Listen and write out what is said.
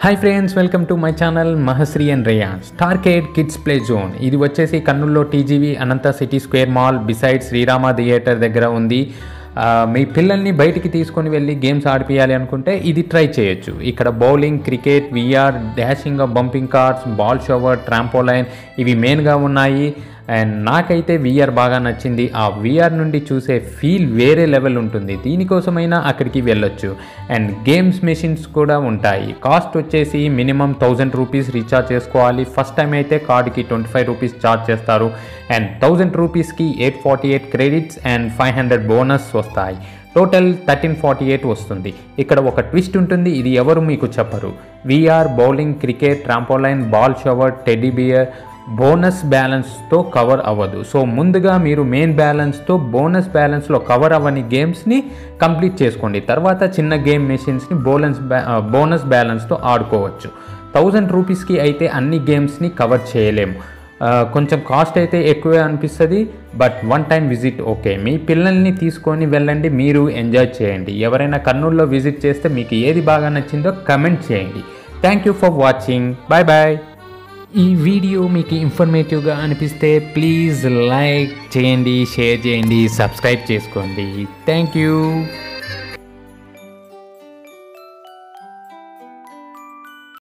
Hi friends, welcome to my channel Mahashree and Reyaan. Starcade kids play zone ఇది వచ్చేసి కర్నూలులో TGV Anantha city square mall beside Srirama theatre దగ్గర ఉంది. మీ పిల్లల్ని బయటికి తీసుకొని వెళ్ళి గేమ్స్ ఆడిపియాలి అనుకుంటే ఇది ట్రై చేయొచ్చు. ఇక్కడ bowling, cricket, VR, dashing, bumping cars, ball shower, trampoline ఇవి మెయిన్గా ఉన్నాయి. అండ్ నాకైతే విఆర్ బాగా నచ్చింది. ఆ విఆర్ నుండి చూసే ఫీల్ వేరే లెవెల్ ఉంటుంది. దీనికోసమైనా అక్కడికి వెళ్ళొచ్చు. అండ్ గేమ్స్ మెషిన్స్ కూడా ఉంటాయి. కాస్ట్ వచ్చేసి మినిమం 1000 రూపీస్ రీఛార్జ్ చేసుకోవాలి. ఫస్ట్ టైం అయితే కార్డుకి 25 రూపీస్ ఛార్జ్ చేస్తారు. అండ్ 1000 రూపీస్కి 848 క్రెడిట్స్ అండ్ 500 బోనస్ వస్తాయి. టోటల్ 1348 వస్తుంది. ఇక్కడ ఒక ట్విస్ట్ ఉంటుంది, ఇది ఎవరు మీకు చెప్పరు. VR, bowling, cricket, trampoline, ball shower, teddy bear bonus బ్యాలెన్స్తో కవర్ అవ్వదు. సో ముందుగా మీరు మెయిన్ బ్యాలెన్స్తో బోనస్ బ్యాలెన్స్లో కవర్ అవ్వని గేమ్స్ని కంప్లీట్ చేసుకోండి. తర్వాత చిన్న గేమ్ మెషిన్స్ని బోనస్ బ్యాలెన్స్తో ఆడుకోవచ్చు. 1000 రూపీస్కి అయితే అన్ని గేమ్స్ని కవర్ చేయలేము. కొంచెం కాస్ట్ అయితే ఎక్కువే అనిపిస్తుంది. But one time visit okay. మీ పిల్లల్ని తీసుకొని వెళ్ళండి, మీరు ఎంజాయ్ చేయండి. ఎవరైనా కర్నూలులో విజిట్ చేస్తే మీకు ఏది బాగా నచ్చిందో కమెంట్ చేయండి. Thank you for watching. Bye bye. ఈ వీడియో మీకు ఇన్ఫర్మేటివ్గా అనిపిస్తే ప్లీజ్ లైక్ చేయండి, షేర్ చేయండి, సబ్స్క్రైబ్ చేసుకోండి. Thank you.